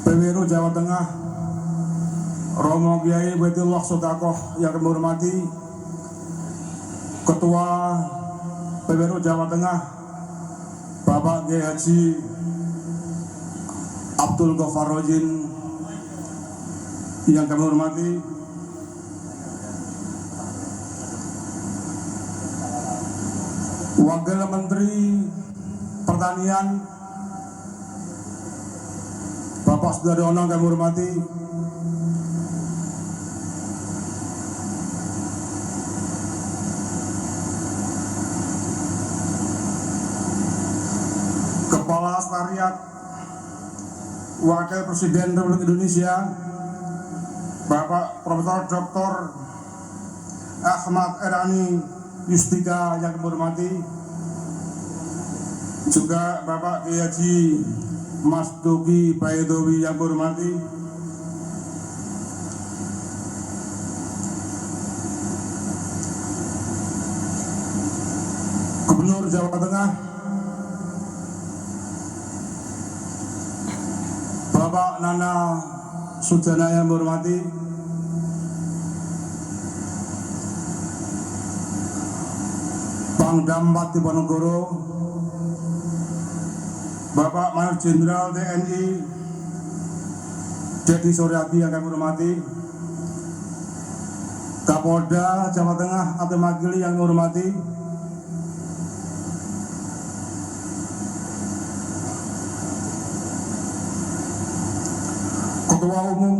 PWNU Jawa Tengah, Romo Kiai Baitullah Sodakoh yang kami hormati, Ketua PWNU Jawa Tengah, Bapak Kiai Haji Abdul Ghaffar Rojin yang kami hormati, Wakil Menteri Pertanian Bapak Sudaryono kami hormati, Kepala Sekretariat Wakil Presiden Republik Indonesia Bapak Profesor Dr. Ahmad Erani Yustika yang kami hormati, juga Bapak Kiai Haji Mas Duki Baidowi yang kami hormati, Gubernur Jawa Tengah Bapak Nana Sujana yang kami hormati, Pangdam Diponegoro Bapak Mayor Jenderal TNI Dedi Suryadi yang kami hormati, Kapolda Jawa Tengah Atem Magili yang kami hormati, Ketua Umum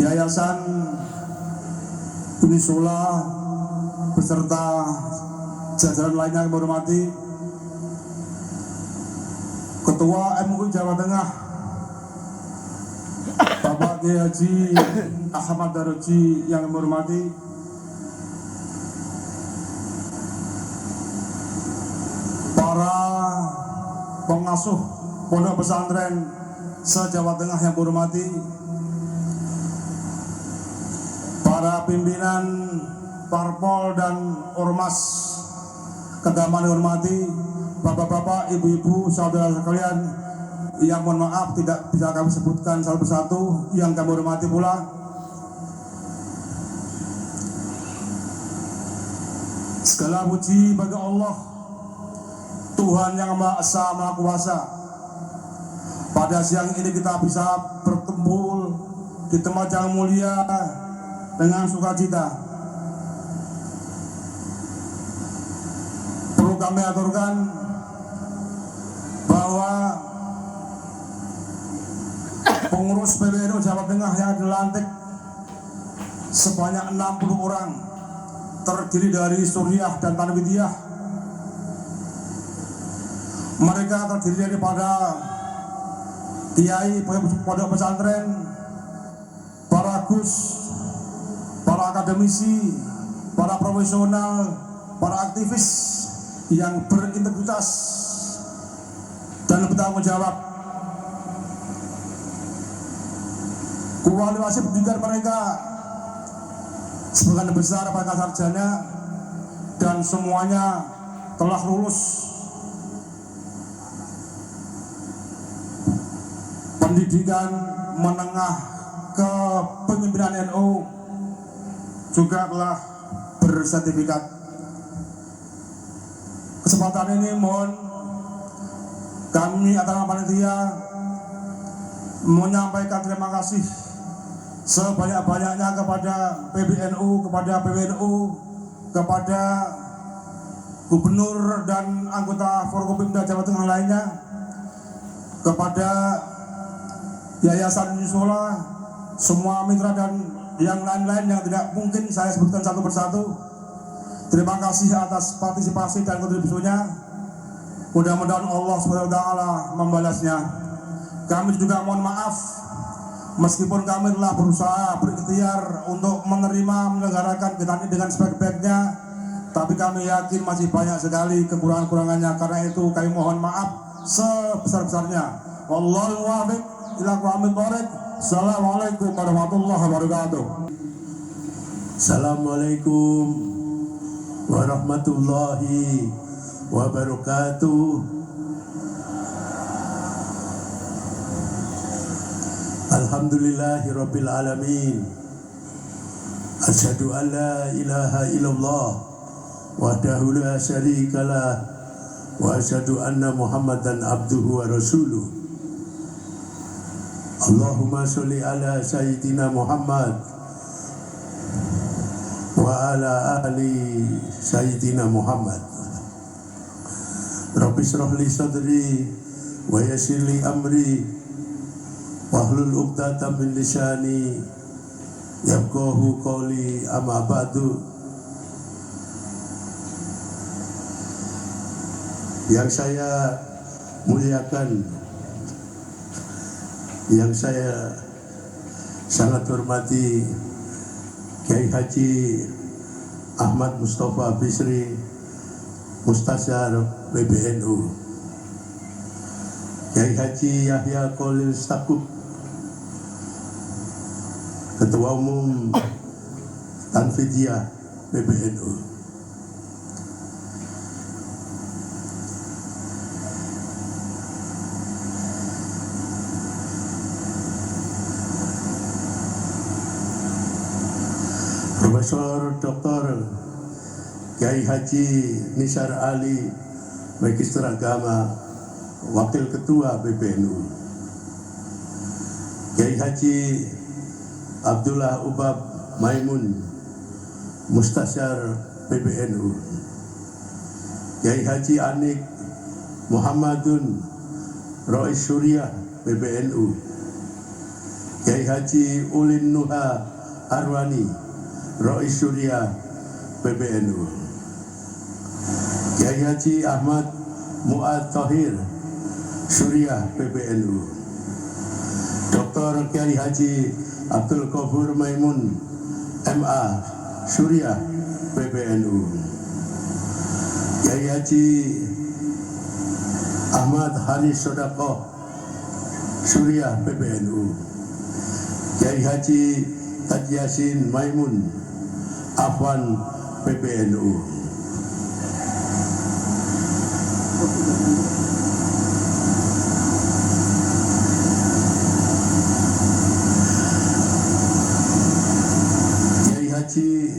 Yayasan Unisula beserta jajaran lainnya yang kami hormati, Ketua MUI Jawa Tengah Bapak Kiai Haji Ahmad Daroji yang kami hormati, para pengasuh pondok pesantren se-Jawa Tengah yang kami hormati, para pimpinan parpol dan ormas keagamaan yang hormati, bapak-bapak, ibu-ibu, saudara sekalian yang mohon maaf tidak bisa kami sebutkan satu persatu yang kami hormati pula. Segala puji bagi Allah, Tuhan yang Maha Esa, Maha Kuasa. Pada siang ini kita bisa berkumpul di tempat yang mulia dengan sukacita. Perlu kami aturkan bahwa pengurus PWNU Jawa Tengah yang dilantik sebanyak 60 orang, terdiri dari Suriah dan Tanwidiyah. Mereka terdiri daripada kiai, pondok pesantren, para gus, para akademisi, para profesional, para aktivis yang berintegritas dan bertanggung jawab. Kualifikasi pendidikan mereka sebagian besar pada sarjana dan semuanya telah lulus pendidikan menengah kepemimpinan NU, juga telah bersertifikat. Kesempatan ini mohon kami atas nama panitia menyampaikan terima kasih sebanyak-banyaknya kepada PBNU, kepada PWNU, kepada gubernur dan anggota Forkopimda Jawa Tengah lainnya, kepada Yayasan Unisula, semua mitra dan yang lain-lain yang tidak mungkin saya sebutkan satu persatu. Terima kasih atas partisipasi dan kontribusinya. Mudah-mudahan Allah SWT membalasnya. Kami juga mohon maaf, meskipun kami telah berusaha berikhtiar untuk menerima menyelenggarakan kegiatan ini dengan sebaik-baiknya, tapi kami yakin masih banyak sekali kekurangan-kurangannya. Karena itu kami mohon maaf sebesar-besarnya. Wallahul muwaffiq ila aqwamit thoriq. Assalamualaikum warahmatullahi wabarakatuh. Assalamualaikum warahmatullahi wabarakatuh. Alhamdulillahirabbil alamin. Asyhadu an la ilaha illallah wahdahu la syarikalah wa asyhadu anna Muhammadan abduhu wa rasuluh. Allahumma sholli ala sayyidina Muhammad wa ala ali sayyidina Muhammad. Rabbi shrah li sadri wa yassir li amri wahlul 'uqdatam min lisani yafqahu qawli, amma ba'du. Yang saya muliakan, yang saya sangat hormati, Kiai Haji Ahmad Mustafa Bisri, Mustasyar PBNU, Kiai Haji Yahya Khalil Stakuf, Ketua Umum Tanfidiyah PBNU, Profesor Dr. Kiai Haji Nishar Ali, Magister Agama, Wakil Ketua PBNU, Kiai Haji Abdullah Ubab Maimun, Mustasyar PBNU, Kiai Haji Anik Muhammadun Rois Suriah PBNU, Kiai Haji Ulin Nuha Arwani Rois Suriah PBNU, Kiai Haji Ahmad Mu'ad Thohir Suriah PBNU, Dr. Kiai Haji Abdul Ghafur Maimun MA Suriah PBNU, Kiai Haji Ahmad Haris Sodaqoh Suriah PBNU, Kiai Haji Taj Yasin Maimun Afwan PBNU, Haji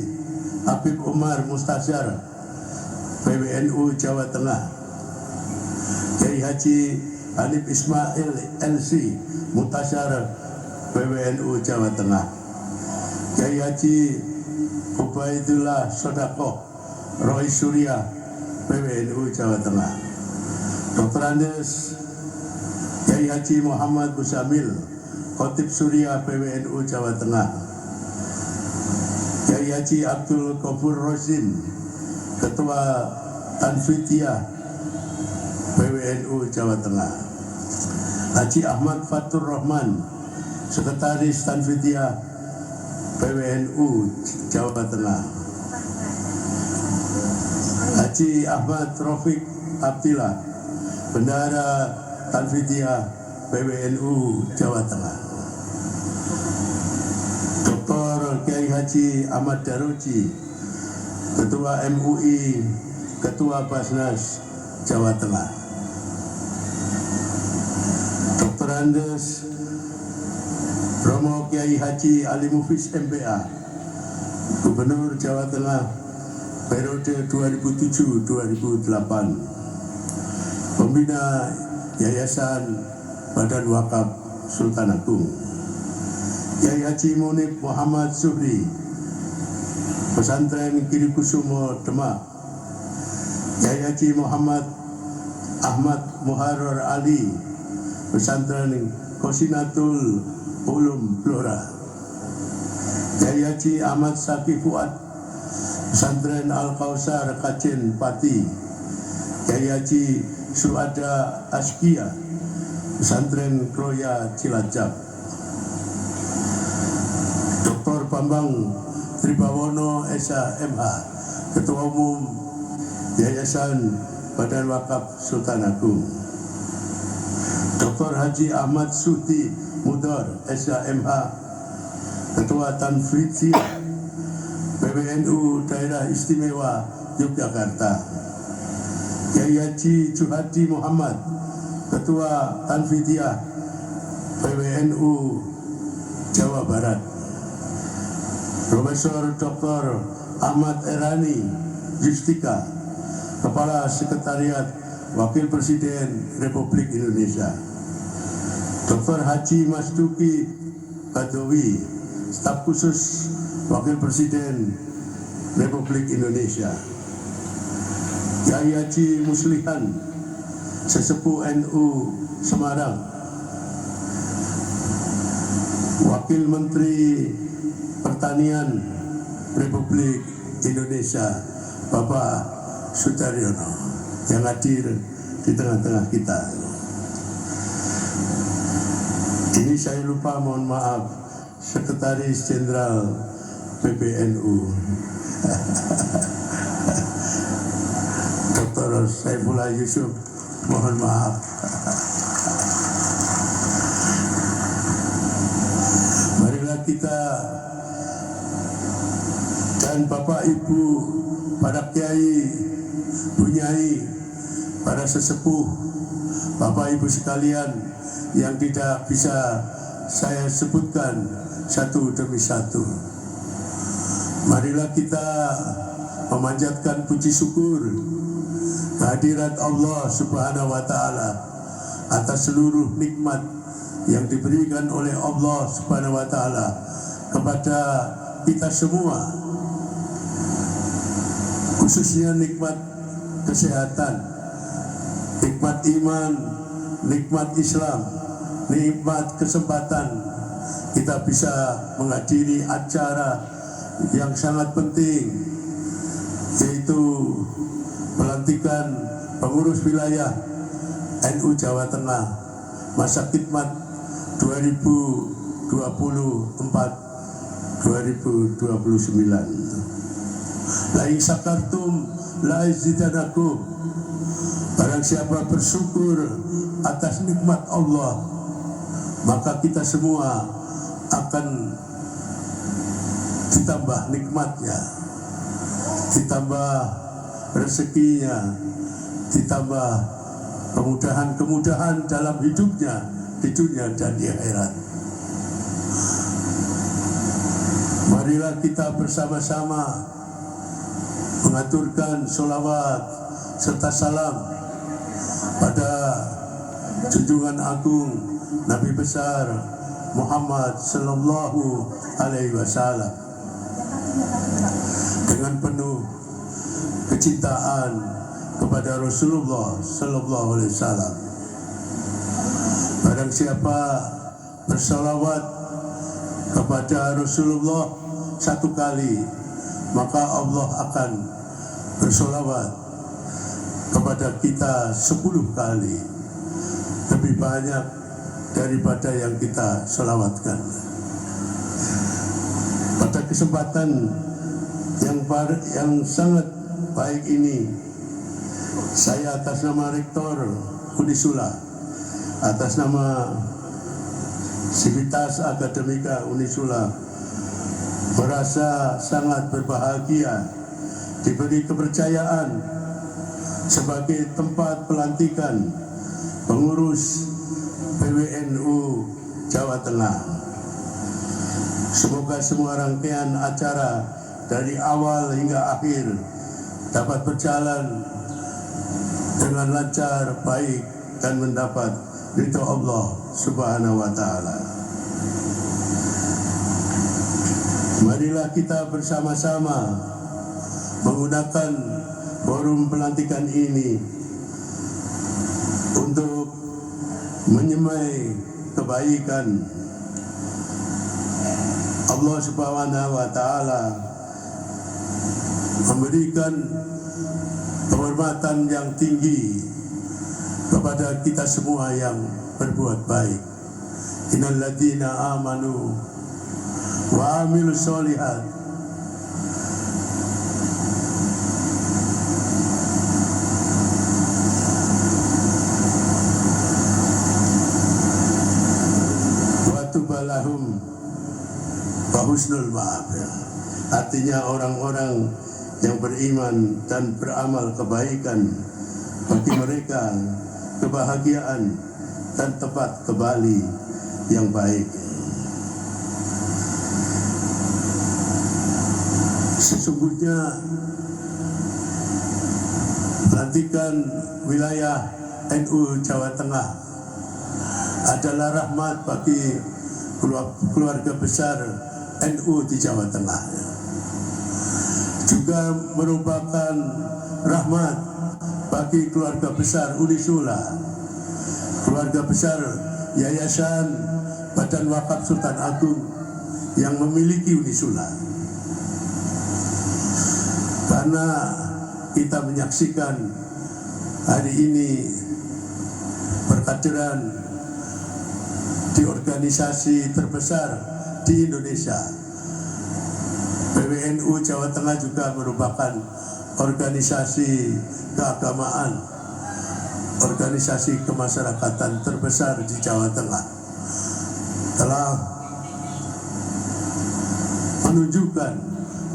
Habib Umar Mustasyar PBNU Jawa Tengah, Kiai Haji Hanif Ismail LC Mutasyar PBNU Jawa Tengah, Kiai Haji Ubaidullah Sodaqoh Rois Suriah PBNU Jawa Tengah, Dr. Andes Kiai Haji Muhammad Musamil Khotib Suriah PBNU Jawa Tengah, Kiai Haji Abdul Ghafur Rosim Ketua Tanfidiyah PBNU Jawa Tengah, Haji Ahmad Fatur Rahman Sekretaris Tanfidiyah PBNU Jawa Tengah, Haji Ahmad Rafiq Abdillah Bendahara Tanfidiyah PBNU Jawa Tengah, Kiai Haji Ahmad Daruji Ketua MUI, Ketua Basnas Jawa Tengah, Dr. Andes Romo Kiai Haji Ali Mufis MPA Gubernur Jawa Tengah periode 2007-2008, Pembina Yayasan Badan Wakaf Sultan Agung, Kiai Haji Munib Muhammad Zuhri Pesantren Kiri Kusumo Demak, Kiai Haji Muhammad Ahmad Muharrar Ali Pesantren Kosinatul Ulum Blora, Kiai Haji Ahmad Saki Fuad Pesantren Al-Kausar Kacin Pati, Kiai Haji Suada Askia Pesantren Kroya Cilacap, Dr. Bambang Tribawono SH.MH Ketua Umum Yayasan Badan Wakaf Sultan Agung, Dr. Haji Ahmad Suti Mudor SH.MH Ketua Tanfidiyah PBNU Daerah Istimewa Yogyakarta, Kiai Haji Juhadi Muhammad Ketua Tanfidiyah PBNU Jawa Barat, Profesor Dr. Ahmad Erani Justika, Kepala Sekretariat Wakil Presiden Republik Indonesia, Dr. Haji Masduki Badawi, Staf Khusus Wakil Presiden Republik Indonesia, Kiai Haji Muslihan, Sesepuh NU Semarang, Wakil Menteri Pertanian Republik Indonesia, Bapak Sudaryono, yang hadir di tengah-tengah kita. Ini saya lupa, mohon maaf, Sekretaris Jenderal PBNU, Dr. Saifullah Yusuf, mohon maaf. Marilah kita dan Bapak Ibu, para kiai, bunyai, para sesepuh, Bapak Ibu sekalian yang tidak bisa saya sebutkan satu demi satu. Marilah kita memanjatkan puji syukur kehadirat Allah Subhanahu wa Ta'ala atas seluruh nikmat yang diberikan oleh Allah Subhanahu wa Ta'ala kepada kita semua, khususnya nikmat kesehatan, nikmat iman, nikmat Islam, nikmat kesempatan kita bisa menghadiri acara yang sangat penting, yaitu pelantikan pengurus wilayah NU Jawa Tengah masa khidmat 2024-2029. La in sakartum la azidanakum. Barang siapa bersyukur atas nikmat Allah, maka kita semua akan ditambah nikmatnya, ditambah rezekinya, ditambah kemudahan-kemudahan dalam hidupnya di dunia dan di akhirat. Marilah kita bersama-sama mengaturkan sholawat serta salam pada junjungan agung Nabi besar Muhammad Sallallahu Alaihi Wasallam dengan penuh kecintaan kepada Rasulullah Sallallahu Alaihi Wasallam. Barang siapa bersalawat kepada Rasulullah satu kali, maka Allah akan bersolawat kepada kita 10 kali, lebih banyak daripada yang kita solawatkan. Pada kesempatan yang sangat baik ini, saya atas nama Rektor Unisula, atas nama Sivitas Akademika Unisula, merasa sangat berbahagia diberi kepercayaan sebagai tempat pelantikan pengurus PWNU Jawa Tengah. Semoga semua rangkaian acara dari awal hingga akhir dapat berjalan dengan lancar, baik, dan mendapat ridho Allah Subhanahu wa Ta'ala. Marilah kita bersama-sama menggunakan forum pelantikan ini untuk menyemai kebaikan Allah Subhanahu wa Ta'ala, memberikan penghormatan yang tinggi kepada kita semua yang berbuat baik. Innal ladzina amanu wa amilus sholihat wa tubalahum wa husnul ma'ab. Artinya orang-orang yang beriman dan beramal kebaikan, bagi mereka kebahagiaan dan tempat kembali yang baik. Sesungguhnya pelantikan wilayah NU Jawa Tengah adalah rahmat bagi keluarga besar NU di Jawa Tengah. Juga merupakan rahmat bagi keluarga besar Unisula, keluarga besar Yayasan Badan Wakaf Sultan Agung yang memiliki Unisula. Karena kita menyaksikan hari ini perkaderan di organisasi terbesar di Indonesia. PWNU Jawa Tengah juga merupakan organisasi keagamaan, organisasi kemasyarakatan terbesar di Jawa Tengah. Telah menunjukkan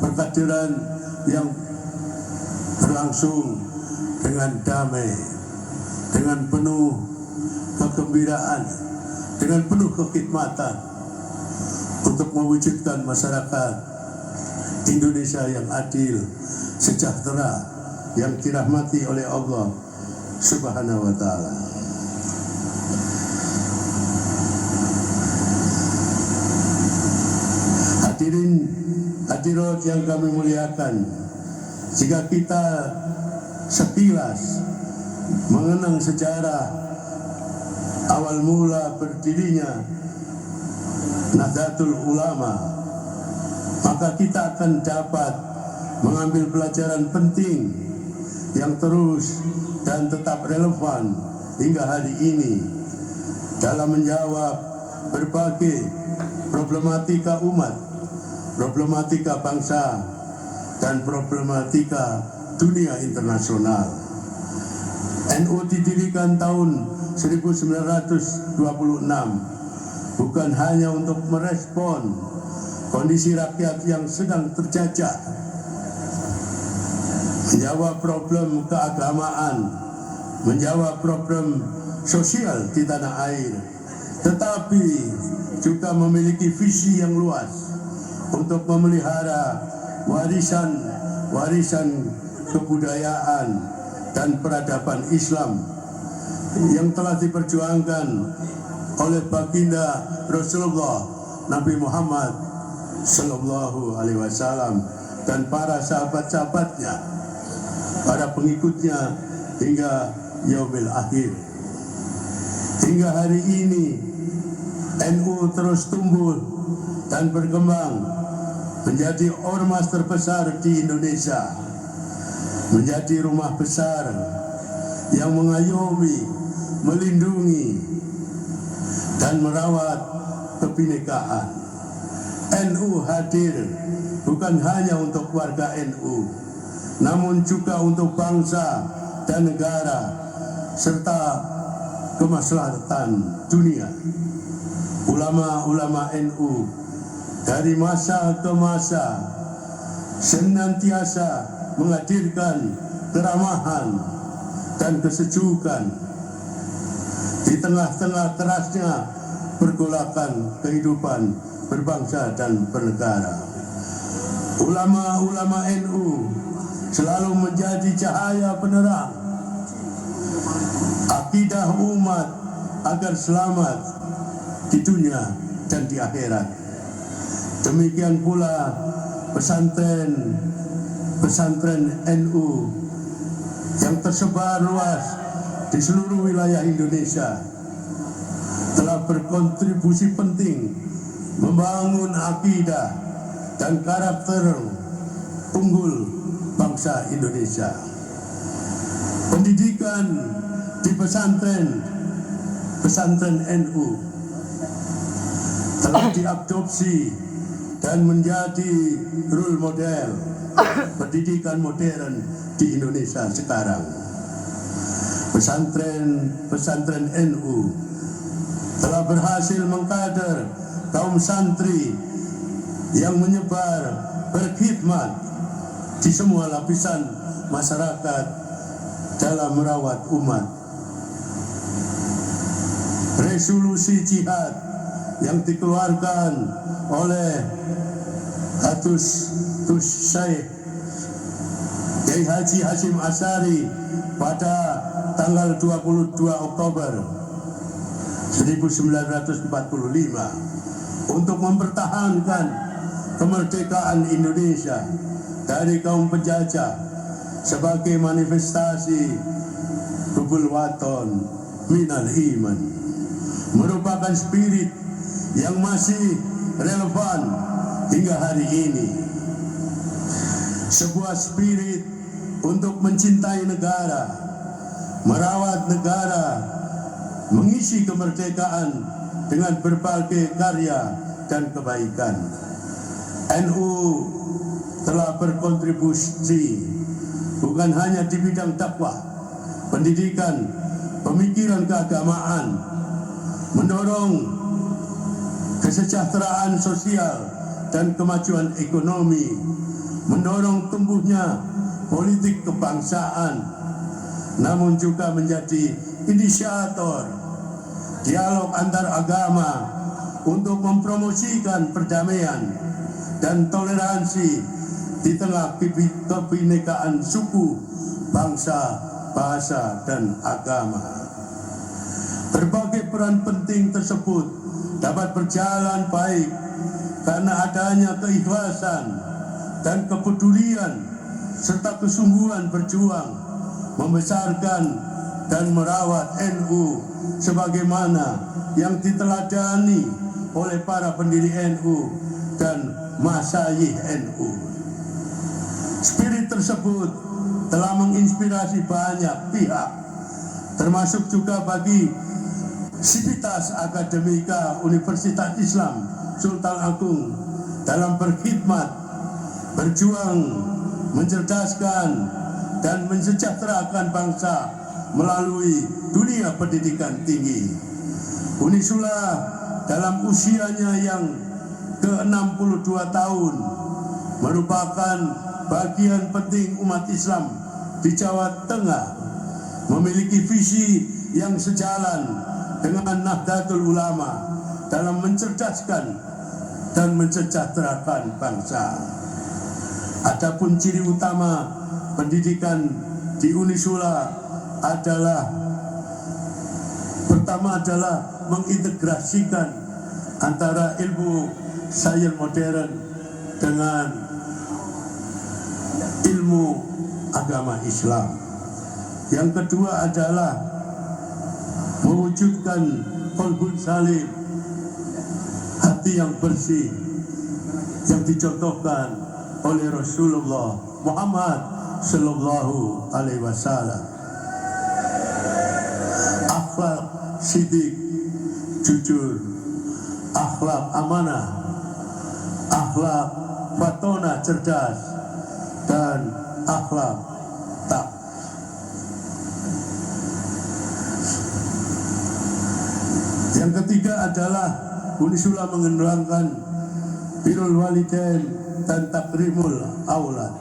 perkaderan yang berlangsung dengan damai, dengan penuh kegembiraan, dengan penuh kekhidmatan untuk mewujudkan masyarakat Indonesia yang adil, sejahtera, yang dirahmati oleh Allah Subhanahu wa Ta'ala. Hadirin hadirat yang kami muliakan, jika kita sekilas mengenang sejarah awal mula berdirinya Nahdlatul Ulama, maka kita akan dapat mengambil pelajaran penting yang terus dan tetap relevan hingga hari ini dalam menjawab berbagai problematika umat, problematika bangsa, dan problematika dunia internasional. NU didirikan tahun 1926 bukan hanya untuk merespon kondisi rakyat yang sedang terjajah, menjawab problem keagamaan, menjawab problem sosial di tanah air, tetapi juga memiliki visi yang luas untuk memelihara warisan kebudayaan dan peradaban Islam yang telah diperjuangkan oleh baginda Rasulullah Nabi Muhammad Sallallahu Alaihi Wasallam dan para sahabat-sahabatnya, para pengikutnya hingga yaumil akhir. Hingga hari ini NU terus tumbuh dan berkembang menjadi ormas terbesar di Indonesia, menjadi rumah besar yang mengayomi, melindungi, dan merawat kebinekaan. NU hadir bukan hanya untuk warga NU, namun juga untuk bangsa dan negara serta kemaslahatan dunia. Ulama-ulama NU dari masa ke masa senantiasa menghadirkan keramahan dan kesejukan di tengah-tengah kerasnya pergolakan kehidupan berbangsa dan bernegara. Ulama-ulama NU selalu menjadi cahaya penerang akidah umat agar selamat di dunia dan di akhirat. Demikian pula pesantren NU yang tersebar luas di seluruh wilayah Indonesia telah berkontribusi penting membangun akidah dan karakter unggul bangsa Indonesia. Pendidikan di pesantren NU telah diadopsi dan menjadi role model pendidikan modern di Indonesia sekarang. Pesantren NU telah berhasil mengkader kaum santri yang menyebar berkhidmat di semua lapisan masyarakat dalam merawat umat. Resolusi jihad yang dikeluarkan oleh Hatus Syekh Kiai Haji Hashim Asyari pada tanggal 22 Oktober 1945 untuk mempertahankan kemerdekaan Indonesia dari kaum penjajah sebagai manifestasi hubul waton minal iman, merupakan spirit yang masih relevan hingga hari ini. Sebuah spirit untuk mencintai negara, merawat negara, mengisi kemerdekaan dengan berbagai karya dan kebaikan. NU telah berkontribusi bukan hanya di bidang dakwah, pendidikan, pemikiran keagamaan, mendorong kesejahteraan sosial dan kemajuan ekonomi, mendorong tumbuhnya politik kebangsaan, namun juga menjadi inisiator dialog antar agama untuk mempromosikan perdamaian dan toleransi di tengah kebinekaan suku, bangsa, bahasa, dan agama. Berbagai peran penting tersebut dapat berjalan baik karena adanya keikhlasan dan kepedulian serta kesungguhan berjuang membesarkan dan merawat NU sebagaimana yang diteladani oleh para pendiri NU dan masyayikh NU. Spirit tersebut telah menginspirasi banyak pihak, termasuk juga bagi Sivitas Akademika Universitas Islam Sultan Agung dalam berkhidmat, berjuang, mencerdaskan dan mensejahterakan bangsa melalui dunia pendidikan tinggi. Unisula dalam usianya yang ke-62 tahun merupakan bagian penting umat Islam di Jawa Tengah, memiliki visi yang sejalan dengan Nahdlatul Ulama dalam mencerdaskan dan mensejahterakan bangsa. Adapun ciri utama pendidikan di Unisula adalah pertama adalah mengintegrasikan antara ilmu sains modern dengan ilmu agama Islam. Yang kedua adalah mewujudkan qalbun salim, hati yang bersih yang dicontohkan oleh Rasulullah Muhammad Sallallahu Alaihi Wasallam. Akhlak sidik, jujur, akhlak amanah, akhlak fatona cerdas, dan akhlak tak. Yang ketiga adalah Unisula mengenalkan birrul walidain dan takrimul aulad.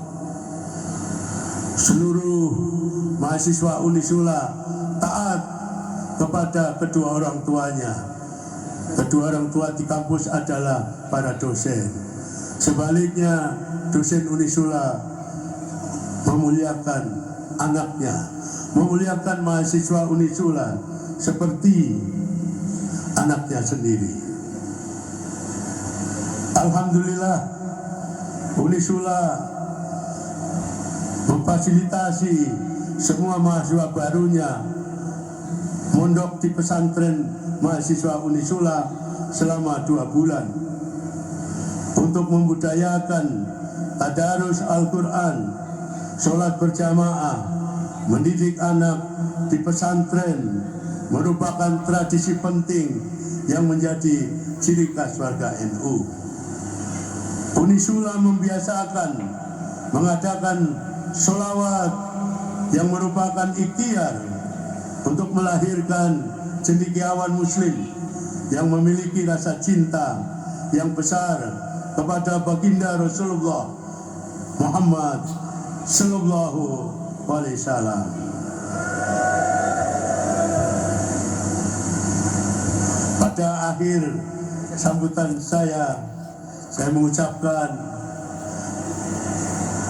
Seluruh mahasiswa Unisula taat kepada kedua orang tuanya. Kedua orang tua di kampus adalah para dosen. Sebaliknya, dosen Unisula memuliakan anaknya, memuliakan mahasiswa Unisula seperti anaknya sendiri. Alhamdulillah, Unisula memfasilitasi semua mahasiswa barunya mondok di pesantren mahasiswa Unisula selama 2 bulan untuk membudayakan tadarus Al-Quran, sholat berjamaah, mendidik anak di pesantren merupakan tradisi penting yang menjadi ciri khas warga NU. Unisula membiasakan mengadakan sholawat yang merupakan ikhtiar untuk melahirkan cendekiawan muslim yang memiliki rasa cinta yang besar kepada baginda Rasulullah Muhammad Sallallahu Alaihi Wasallam. Pada akhir sambutan saya mengucapkan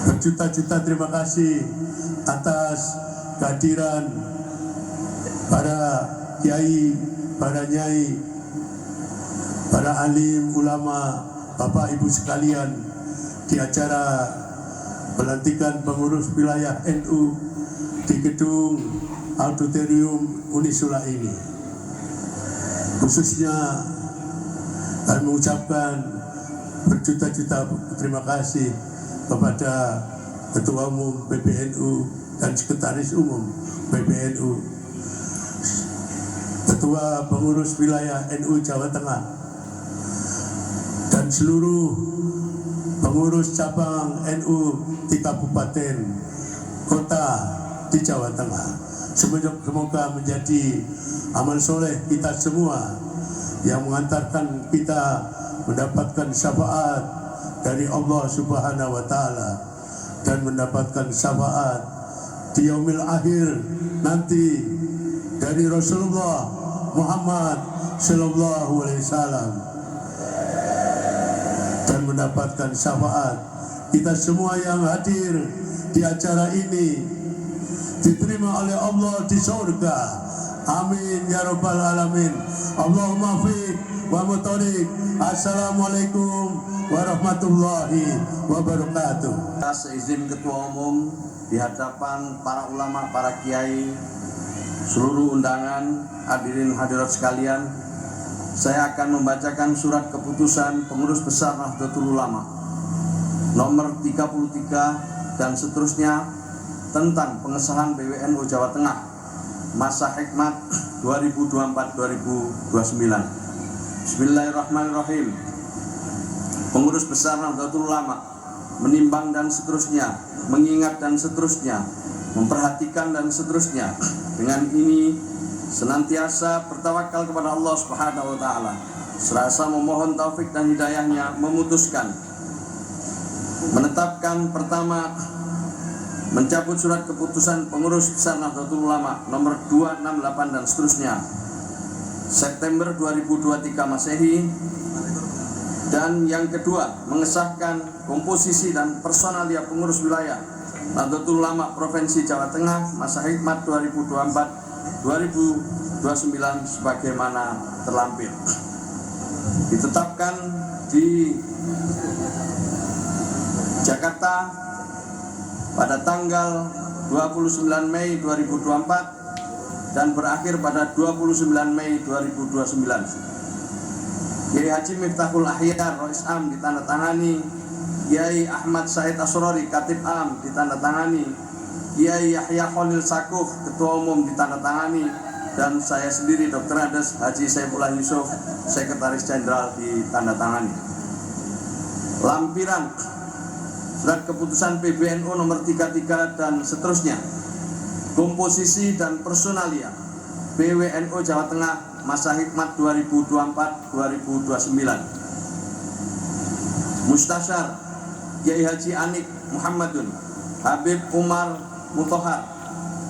Berjuta-juta terima kasih atas kehadiran para kiai, para nyai, para alim, ulama, bapak ibu sekalian di acara pelantikan pengurus wilayah NU di gedung auditorium Unisula ini. Khususnya kami mengucapkan berjuta-juta terima kasih kepada Ketua Umum PBNU dan Sekretaris Umum PBNU, Ketua Pengurus Wilayah NU Jawa Tengah, dan seluruh pengurus cabang NU di kabupaten kota di Jawa Tengah. Semoga menjadi amal soleh kita semua yang mengantarkan kita mendapatkan syafaat dari Allah Subhanahu wa Ta'ala dan mendapatkan syafaat di yaumil akhir nanti dari Rasulullah Muhammad sallallahu alaihi wasallam, dan mendapatkan syafaat kita semua yang hadir di acara ini diterima oleh Allah di surga. Amin ya rabbal alamin. Allahumma fiq wa mutariq. Assalamualaikum warahmatullahi wabarakatuh. Seizin Ketua Umum, di hadapan para ulama, para kiai, seluruh undangan, hadirin hadirat sekalian, saya akan membacakan surat keputusan Pengurus Besar Nahdlatul Ulama nomor 33 dan seterusnya tentang pengesahan PWNU Jawa Tengah masa hikmat 2024-2029. Bismillahirrahmanirrahim. Pengurus Besar Nahdlatul Ulama menimbang dan seterusnya, mengingat dan seterusnya, memperhatikan dan seterusnya. Dengan ini senantiasa bertawakal kepada Allah Subhanahu wa Ta'ala, serasa memohon taufik dan hidayahnya, memutuskan menetapkan pertama, mencabut surat keputusan Pengurus Besar Nahdlatul Ulama nomor 268 dan seterusnya September 2023 Masehi, dan yang kedua mengesahkan komposisi dan personalia pengurus wilayah Nahdlatul Ulama Provinsi Jawa Tengah masa hikmat 2024-2029 sebagaimana terlampir. Ditetapkan di Jakarta pada tanggal 29 Mei 2024 dan berakhir pada 29 Mei 2029. Kiai Haji Miftahul Ahyar Rais Am ditandatangani, Kiai Ahmad Said Asrori Katib Am ditandatangani, Kiai Yahya Khalil Sakuf Ketua Umum ditandatangani, dan saya sendiri Dr. Andes Haji Saifullah Yusuf Sekretaris Jenderal ditandatangani. Lampiran surat keputusan PBNU nomor 33 dan seterusnya, komposisi dan personalia PWNU Jawa Tengah masa hikmat 2024-2029. Mustasyar Kiai Haji Anik Muhammadun, Habib Umar Mutohar,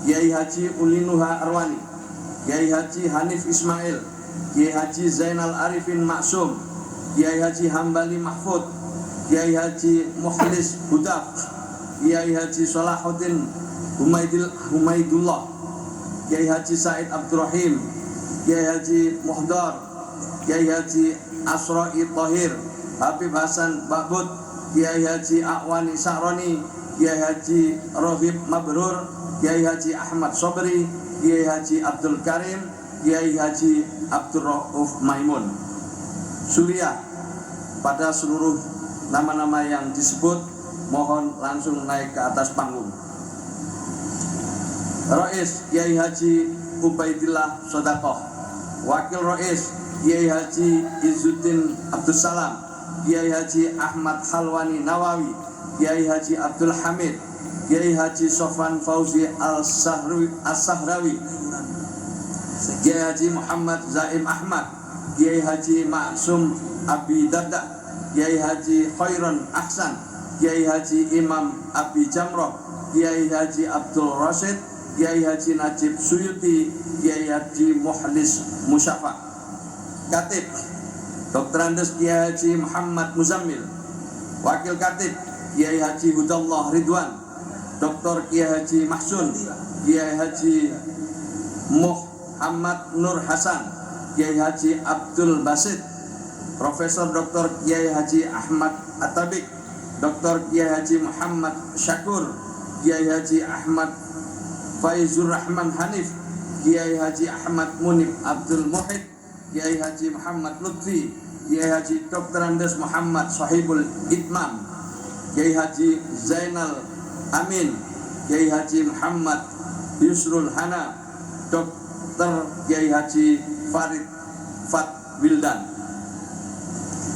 Kiai Haji Ulinuha Arwani, Kiai Haji Hanif Ismail, Kiai Haji Zainal Arifin Maksum, Kiai Haji Hambali Mahfud, Kiai Haji Mukhlis Hudaf, Kiai Haji Salahuddin Humaidullah, Kiai Haji Said Abdurrahim, Kiai Haji Muhdar, Kiai Haji Asra'i Tahir, Habib Hasan Bahbud, Kiai Haji Akwani Sa'roni, Kiai Haji Rohib Mabrur, Kiai Haji Ahmad Sobri, Kiai Haji Abdul Karim, Kiai Haji Abdul Rauf Maimun. Suriah pada seluruh nama-nama yang disebut, mohon langsung naik ke atas panggung. Rais Kiai Haji Ubaidillah Sodakoh, Wakil Rais Kiai Haji Izzuddin Abdus Salam, Kiai Haji Ahmad Halwani Nawawi, Kiai Haji Abdul Hamid, Kiai Haji Sofwan Fauzi Al-Sahrawi, Kiai Haji Muhammad Zaim Ahmad, Kiai Haji Maksum Abi Darda, Kiai Haji Khairon Ahsan, Kiai Haji Imam Abi Jamroh, Kiai Haji Abdul Rasid, Kiai Haji Najib Suyuti, Kiai Haji Muhlis Musyafa. Katib Dr. Andes Kiai Haji Muhammad Muzammil, Wakil Katib Kiai Haji Hudallah Ridwan, Dr. Kiai Haji Mahsun, Kiai Haji Muhammad Nur Hasan, Kiai Haji Abdul Basit, Profesor Dr. Kiai Haji Ahmad Atabik, Dr. Kiai Haji Muhammad Syakur, Kiai Haji Ahmad Faizur Rahman Hanif, Kiai Haji Ahmad Munib Abdul Muhid, Kiai Haji Muhammad Lutfi, Kiai Haji Dr. Andes Muhammad Sahibul Itmam, Kiai Haji Zainal Amin, Kiai Haji Muhammad Yusrul Hana, Dr. Kiai Haji Farid Fat Wildan.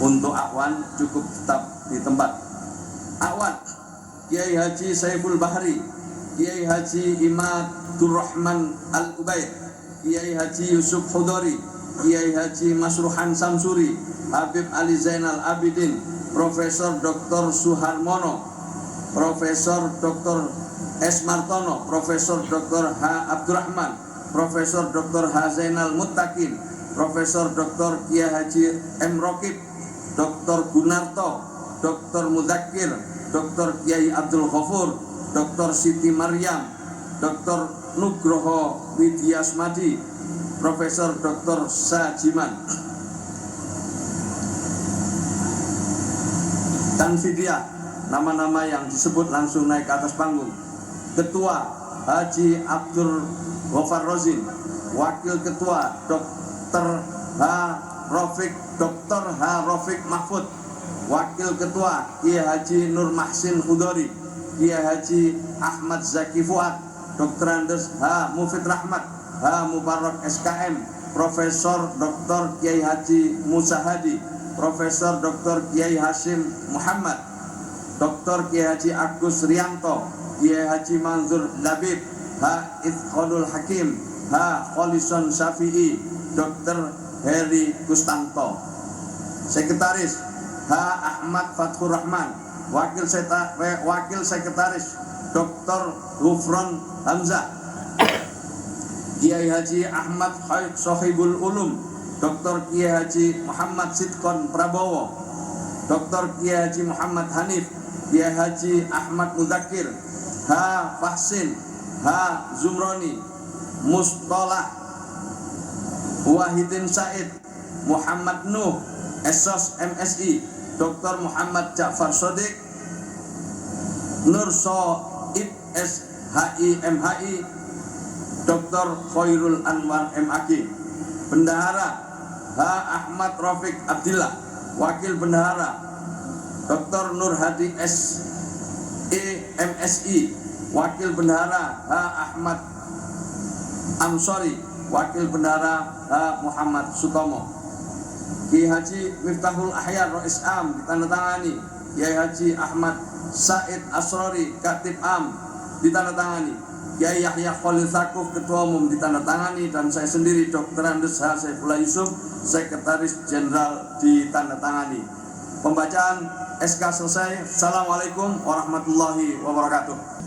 Untuk Akwan cukup tetap di tempat. Akwan Kiai Haji Saiful Bahri, Kiai Haji Imadur Rahman Al-Ubaid, Kiai Haji Yusuf Hudori, Kiai Haji Masruhan Samsuri, Habib Ali Zainal Abidin, Profesor Dr. Suharmono, Profesor Dr. S. Martono, Profesor Dr. H. Abdurrahman, Profesor Dr. H. Zainal Muttaqin, Profesor Dr. Kiai Haji M. Rokib, Dr. Gunarto, Dr. Muzakir, Dr. Kiai Abdul Ghafur, Dr. Siti Maryam, Dr. Nugroho Widyasmadi, Profesor Dr. Sajiman. Tanfidiyah, nama-nama yang disebut langsung naik ke atas panggung. Ketua Haji Abdul Ghafar Rozin, Wakil Ketua Dr. Dr. H. Rafiq Mahfud, Wakil Ketua Kiai Haji Nur Mahsin Hudori, Kiai Haji Ahmad Zaki Fuad, Dr. Andes H. Mufid Rahmat, H. Mubarak SKM, Profesor Dr. Kiai Haji Musa Hadi, Profesor Dr. Kiai Hashim Muhammad, Dr. Kiai Haji Agus Rianto, Kiai Haji Manzur Labib, H. Itqanul Hakim, H. Kholison Syafi'i, Dr. Heri Kustanto. Sekretaris H. Ahmad Fathur Rahman, Wakil Sekretaris Dr. Ghufron Hamzah, Kiai Haji Ahmad Sohibul Ulum, Dr. Kiai Haji Muhammad Sidkon Prabowo, Dr. Kiai Haji Muhammad Hanif, Kiai Haji Ahmad Muzakir, H. Fahsin, H. Zumroni, Mustolah Wahidin Said, Muhammad Nuh, Esos MSI, Dr. Muhammad Ja'far Sodik, Nur Soib SHI MHI, Dr. Khairul Anwar MAG. Bendahara H. Ahmad Rafiq Abdillah, Wakil Bendahara Dr. Nur Hadi MSI, Wakil Bendahara H. Ahmad Amsori, Wakil Bendahara H. Muhammad Sutomo. Kiai Haji Miftahul Ahyar Rais Am ditandatangani, Kiai Haji Ahmad Said Asrori Katib Am ditandatangani, Kiai Yahya Khalil Sakuf Ketua Umum ditandatangani, dan saya sendiri Dr. Andes H. Saifullah Yusuf Sekretaris Jenderal ditandatangani. Pembacaan SK selesai. Assalamualaikum warahmatullahi wabarakatuh.